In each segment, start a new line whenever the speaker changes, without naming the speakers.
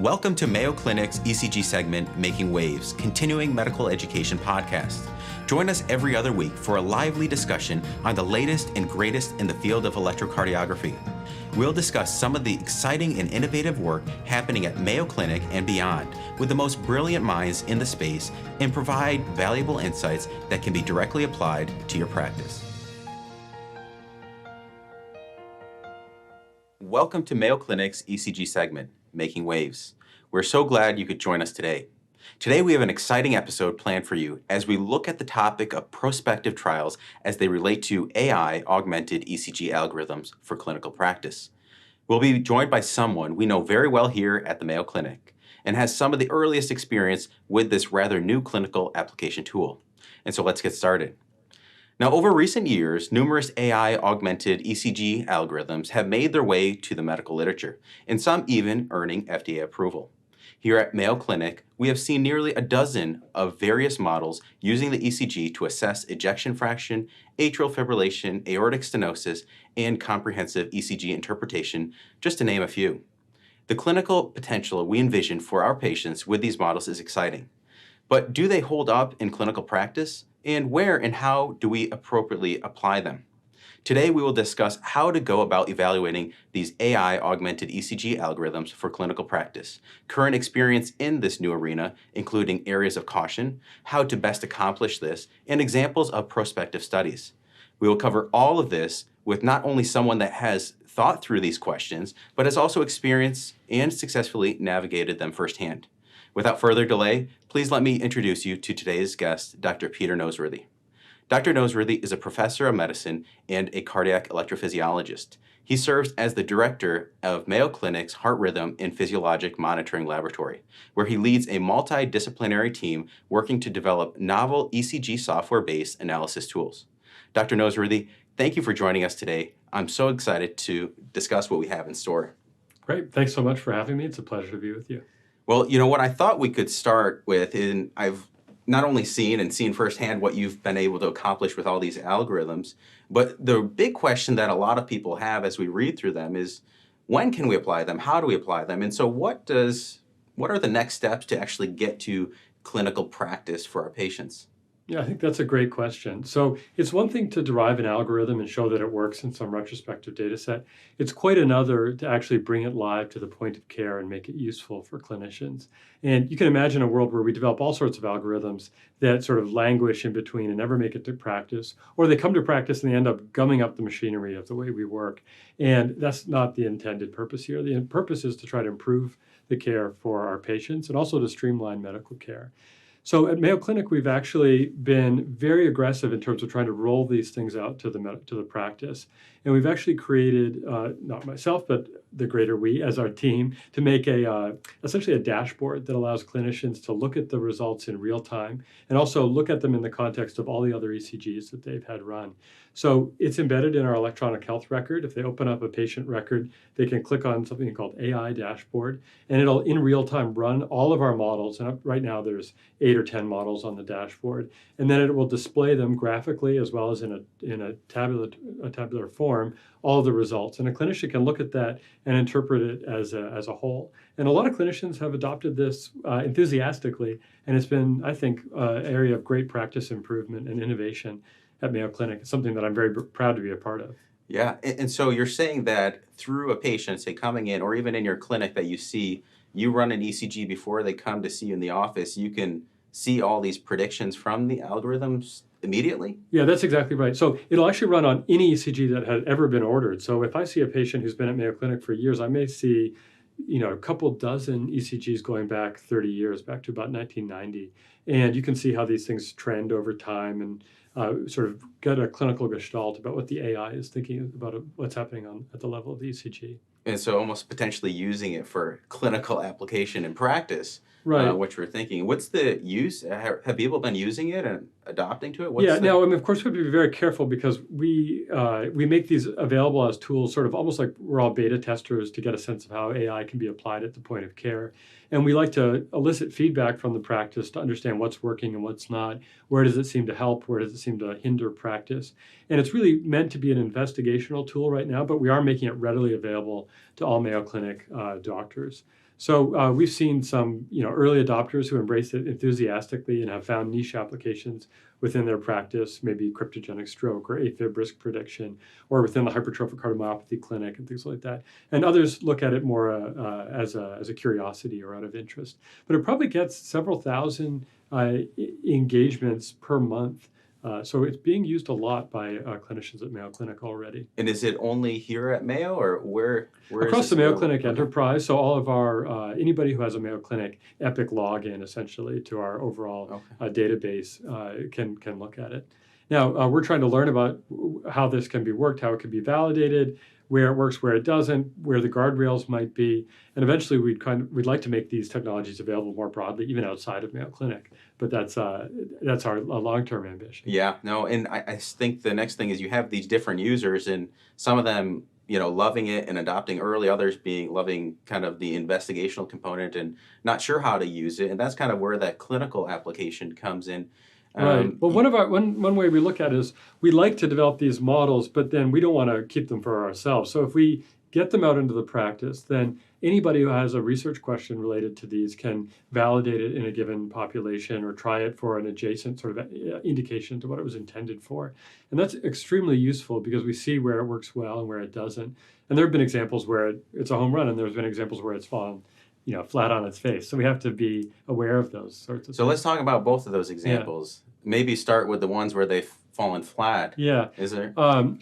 Welcome to Mayo Clinic's ECG segment, Making Waves, continuing medical education podcast. Join us every other week for a lively discussion on the latest and greatest in the field of electrocardiography. We'll discuss some of the exciting and innovative work happening at Mayo Clinic and beyond with the most brilliant minds in the space and provide valuable insights that can be directly applied to your practice. Welcome to Mayo Clinic's ECG segment, Making Waves. We're so glad you could join us today. Today we have an exciting episode planned for you as we look at the topic of prospective trials as they relate to AI-augmented ECG algorithms for clinical practice. We'll be joined by someone we know very well here at the Mayo Clinic and has some of the earliest experience with this rather new clinical application tool. And so let's get started. Now, over recent years, numerous AI-augmented ECG algorithms have made their way to the medical literature, and some even earning FDA approval. Here at Mayo Clinic, we have seen nearly a dozen of various models using the ECG to assess ejection fraction, atrial fibrillation, aortic stenosis, and comprehensive ECG interpretation, just to name a few. The clinical potential we envision for our patients with these models is exciting. But do they hold up in clinical practice? And where and how do we appropriately apply them? Today, we will discuss how to go about evaluating these AI-augmented ECG algorithms for clinical practice, current experience in this new arena, including areas of caution, how to best accomplish this, and examples of prospective studies. We will cover all of this with not only someone that has thought through these questions, but has also experienced and successfully navigated them firsthand. Without further delay, please let me introduce you to today's guest, Dr. Peter Noseworthy. Dr. Noseworthy is a professor of medicine and a cardiac electrophysiologist. He serves as the director of Mayo Clinic's Heart Rhythm and Physiologic Monitoring Laboratory, where he leads a multidisciplinary team working to develop novel ECG software-based analysis tools. Dr. Noseworthy, thank you for joining us today. I'm so excited to discuss what we have in store.
Great. Thanks so much for having me. It's a pleasure to be with you.
Well, you know what I thought we could start with, and I've not only seen firsthand what you've been able to accomplish with all these algorithms, but the big question that a lot of people have as we read through them is, when can we apply them? How do we apply them? And so what are the next steps to actually get to clinical practice for our patients?
Yeah, I think that's a great question. So it's one thing to derive an algorithm and show that it works in some retrospective data set. It's quite another to actually bring it live to the point of care and make it useful for clinicians. And you can imagine a world where we develop all sorts of algorithms that sort of languish in between and never make it to practice, or they come to practice and they end up gumming up the machinery of the way we work. And that's not the intended purpose here. The purpose is to try to improve the care for our patients and also to streamline medical care. So at Mayo Clinic, we've actually been very aggressive in terms of trying to roll these things out to the practice. And we've actually created, not myself, but the greater we as our team, to make essentially a dashboard that allows clinicians to look at the results in real time and also look at them in the context of all the other ECGs that they've had run. So it's embedded in our electronic health record. If they open up a patient record, they can click on something called AI dashboard, and it'll in real time run all of our models. And right now there's 8 or 10 models on the dashboard, and then it will display them graphically as well as in a tabular form, all the results. And a clinician can look at that and interpret it as a whole. And a lot of clinicians have adopted this enthusiastically, and it's been, I think, an area of great practice improvement and innovation at Mayo Clinic. It's something that I'm very proud to be a part of.
Yeah, and so you're saying that through a patient, say coming in, or even in your clinic that you run an ECG before they come to see you in the office, you can see all these predictions from the algorithms immediately?
Yeah, that's exactly right. So it'll actually run on any ECG that had ever been ordered. So if I see a patient who's been at Mayo Clinic for years, I may see a couple dozen ECGs going back 30 years, back to about 1990. And you can see how these things trend over time and sort of get a clinical gestalt about what the AI is thinking about what's happening at the level of the ECG.
And so almost potentially using it for clinical application and practice,
right?
What you're thinking. What's the use? Have people been using it and adopting to it?
Now, I mean, of course, we have to be very careful because we make these available as tools, sort of almost like we're all beta testers to get a sense of how AI can be applied at the point of care. And we like to elicit feedback from the practice to understand what's working and what's not. Where does it seem to help? Where does it seem to hinder practice? And it's really meant to be an investigational tool right now, but we are making it readily available to all Mayo Clinic doctors. So we've seen some, early adopters who embrace it enthusiastically and have found niche applications within their practice, maybe cryptogenic stroke or AFib risk prediction, or within the hypertrophic cardiomyopathy clinic and things like that. And others look at it more as a curiosity or out of interest. But it probably gets several thousand engagements per month. So it's being used a lot by clinicians at Mayo Clinic already.
And is it only here at Mayo, or where is
Across
this
the Mayo
available?
Clinic
Okay.
enterprise, so all of our, anybody who has a Mayo Clinic Epic login essentially to our overall database can look at it. Now, we're trying to learn about how this can be worked, how it can be validated, where it works, where it doesn't, where the guardrails might be, and eventually we'd like to make these technologies available more broadly, even outside of Mayo Clinic. But that's our long-term ambition.
Yeah, no, and I think the next thing is you have these different users, and some of them, loving it and adopting early, others being loving kind of the investigational component and not sure how to use it, and that's kind of where that clinical application comes in.
Right. Well, one way we look at it is we like to develop these models, but then we don't want to keep them for ourselves. So if we get them out into the practice, then anybody who has a research question related to these can validate it in a given population or try it for an adjacent sort of indication to what it was intended for. And that's extremely useful because we see where it works well and where it doesn't. And there have been examples where it's a home run, and there's been examples where it's fallen flat on its face. So we have to be aware of those sorts of
So
things.
let's talk about both of those examples. Maybe start with the ones where they've fallen flat.
Yeah.
Is there?
Well,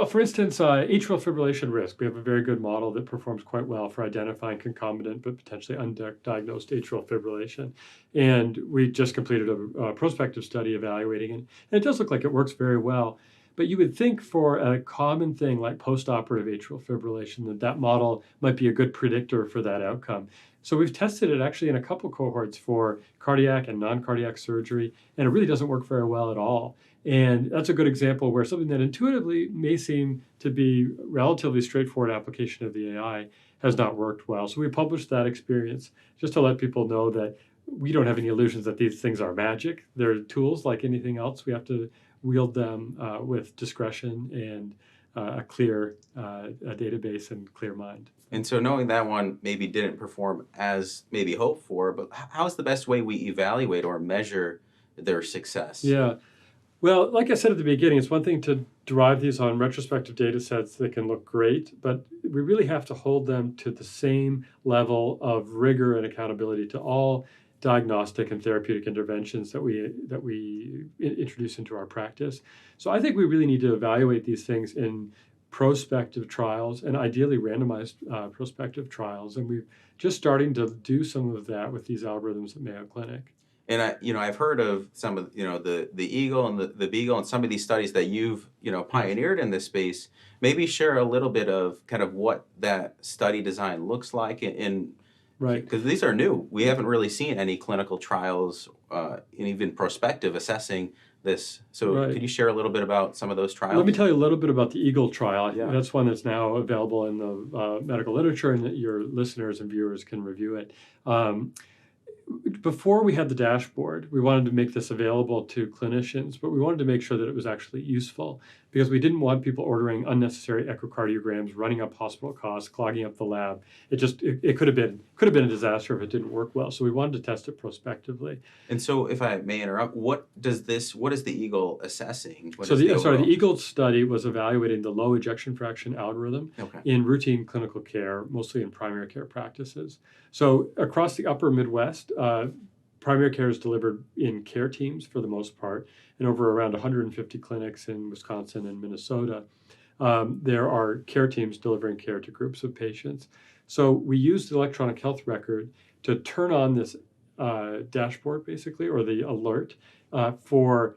for instance, atrial fibrillation risk. We have a very good model that performs quite well for identifying concomitant but potentially undiagnosed atrial fibrillation. And we just completed a prospective study evaluating it. And it does look like it works very well. But you would think for a common thing like postoperative atrial fibrillation that model might be a good predictor for that outcome. So we've tested it actually in a couple cohorts for cardiac and non-cardiac surgery, and it really doesn't work very well at all. And that's a good example where something that intuitively may seem to be relatively straightforward application of the AI has not worked well. So we published that experience just to let people know that we don't have any illusions that these things are magic. They're tools like anything else. We have to wield them with discretion and a clear database and clear mind.
And so knowing that one maybe didn't perform as maybe hoped for, but how's the best way we evaluate or measure their success?
Yeah. Well, like I said at the beginning, it's one thing to derive these on retrospective data sets that can look great, but we really have to hold them to the same level of rigor and accountability to all diagnostic and therapeutic interventions that we introduce into our practice. So I think we really need to evaluate these things in prospective trials and ideally randomized prospective trials. And we're just starting to do some of that with these algorithms at Mayo Clinic.
And I've heard of some of the Eagle and the Beagle and some of these studies that you've pioneered in this space. Maybe share a little bit of kind of what that study design looks like, and
right,
because these are new. We haven't really seen any clinical trials and even prospective assessing this. So could you share a little bit about some of those trials?
Let me tell you a little bit about the Eagle trial.
Yeah.
That's one that's now available in the medical literature, and that your listeners and viewers can review it. Before we had the dashboard, we wanted to make this available to clinicians, but we wanted to make sure that it was actually useful because we didn't want people ordering unnecessary echocardiograms, running up hospital costs, clogging up the lab. It could have been a disaster if it didn't work well. So we wanted to test it prospectively.
And so, if I may interrupt, what is the Eagle assessing?
The Eagle study was evaluating the low ejection fraction algorithm
Okay.
in routine clinical care, mostly in primary care practices. So across the upper Midwest, primary care is delivered in care teams for the most part, and over around 150 clinics in Wisconsin and Minnesota, there are care teams delivering care to groups of patients. So we used the electronic health record to turn on this dashboard, basically, or the alert for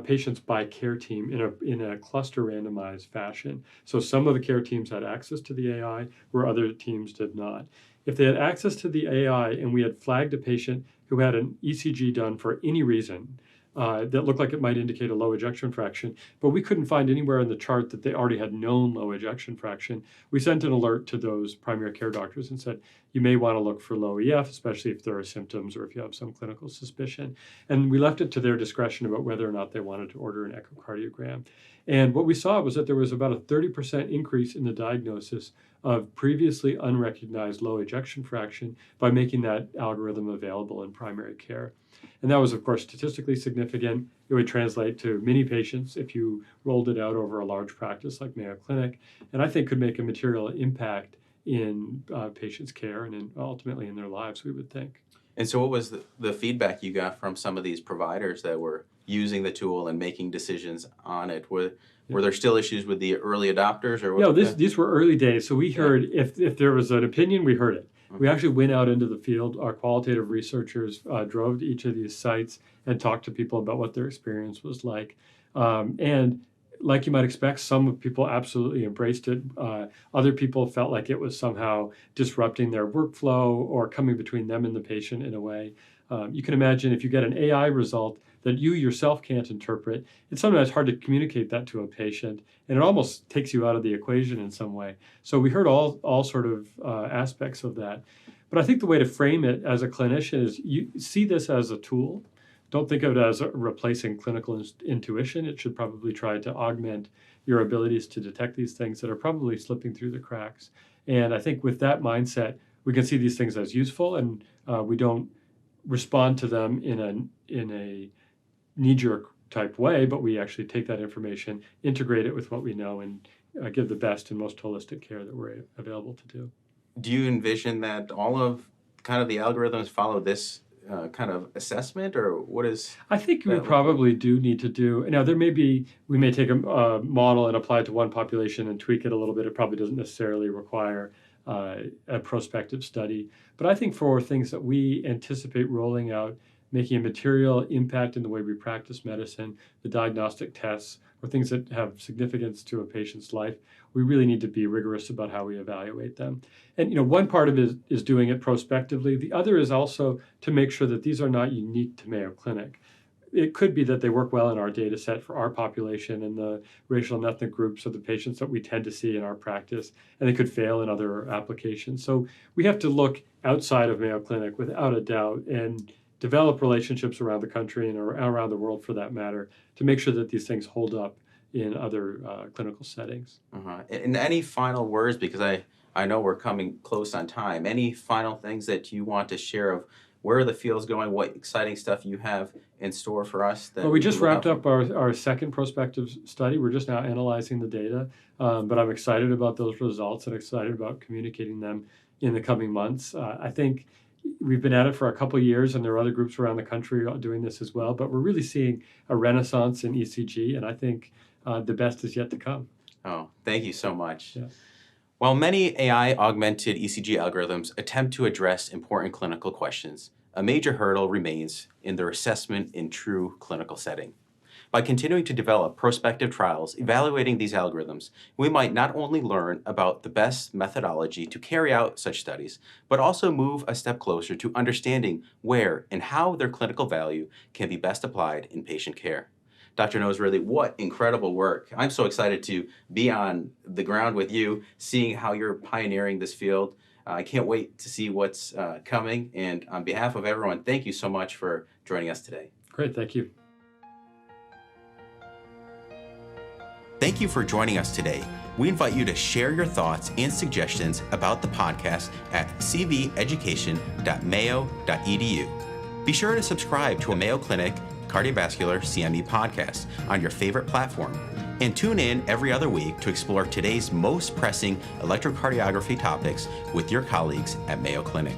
patients by care team in a cluster randomized fashion. So some of the care teams had access to the AI, where other teams did not. If they had access to the AI and we had flagged a patient who had an ECG done for any reason that looked like it might indicate a low ejection fraction, but we couldn't find anywhere in the chart that they already had known low ejection fraction, we sent an alert to those primary care doctors and said, you may want to look for low EF, especially if there are symptoms or if you have some clinical suspicion. And we left it to their discretion about whether or not they wanted to order an echocardiogram. And what we saw was that there was about a 30% increase in the diagnosis of previously unrecognized low ejection fraction by making that algorithm available in primary care. And that was, of course, statistically significant. It would translate to many patients if you rolled it out over a large practice like Mayo Clinic, and I think could make a material impact in patients' care and ultimately in their lives, we would think.
And so what was the feedback you got from some of these providers that were using the tool and making decisions on it? Were there still issues with the early adopters? Or
Yeah, these were early days. So we heard, if there was an opinion, we heard it. We actually went out into the field. Our qualitative researchers drove to each of these sites and talked to people about what their experience was like. And like you might expect, some people absolutely embraced it. Other people felt like it was somehow disrupting their workflow or coming between them and the patient in a way. You can imagine if you get an AI result that you yourself can't interpret, it's sometimes hard to communicate that to a patient, and it almost takes you out of the equation in some way. So we heard all sort of aspects of that. But I think the way to frame it as a clinician is you see this as a tool. Don't think of it as replacing clinical intuition. It should probably try to augment your abilities to detect these things that are probably slipping through the cracks. And I think with that mindset, we can see these things as useful, and we don't respond to them in a knee-jerk type way, but we actually take that information, integrate it with what we know, and give the best and most holistic care that we're available to do.
Do you envision that all of kind of the algorithms follow this kind of assessment, or what is?
I think we probably do need to do. Now, we may take a model and apply it to one population and tweak it a little bit. It probably doesn't necessarily require a prospective study. But I think for things that we anticipate rolling out, making a material impact in the way we practice medicine, the diagnostic tests, or things that have significance to a patient's life, we really need to be rigorous about how we evaluate them. And one part of it is doing it prospectively. The other is also to make sure that these are not unique to Mayo Clinic. It could be that they work well in our data set for our population and the racial and ethnic groups of the patients that we tend to see in our practice, and they could fail in other applications. So we have to look outside of Mayo Clinic without a doubt and develop relationships around the country and around the world for that matter to make sure that these things hold up in other clinical settings.
And any final words, because I know we're coming close on time, any final things that you want to share of where the field's going, what exciting stuff you have in store for us?
Well, we just wrapped up our second prospective study. We're just now analyzing the data, but I'm excited about those results and excited about communicating them in the coming months. I think we've been at it for a couple of years, and there are other groups around the country doing this as well, but we're really seeing a renaissance in ECG, and I think the best is yet to come.
Oh, thank you so much.
Yeah.
While many AI-augmented ECG algorithms attempt to address important clinical questions, a major hurdle remains in their assessment in true clinical setting. By continuing to develop prospective trials evaluating these algorithms, we might not only learn about the best methodology to carry out such studies, but also move a step closer to understanding where and how their clinical value can be best applied in patient care. Dr. Noseworthy, what incredible work. I'm so excited to be on the ground with you, seeing how you're pioneering this field. I can't wait to see what's coming. And on behalf of everyone, thank you so much for joining us today.
Great, thank you.
Thank you for joining us today. We invite you to share your thoughts and suggestions about the podcast at cveducation.mayo.edu. Be sure to subscribe to a Mayo Clinic Cardiovascular CME podcast on your favorite platform, and tune in every other week to explore today's most pressing electrocardiography topics with your colleagues at Mayo Clinic.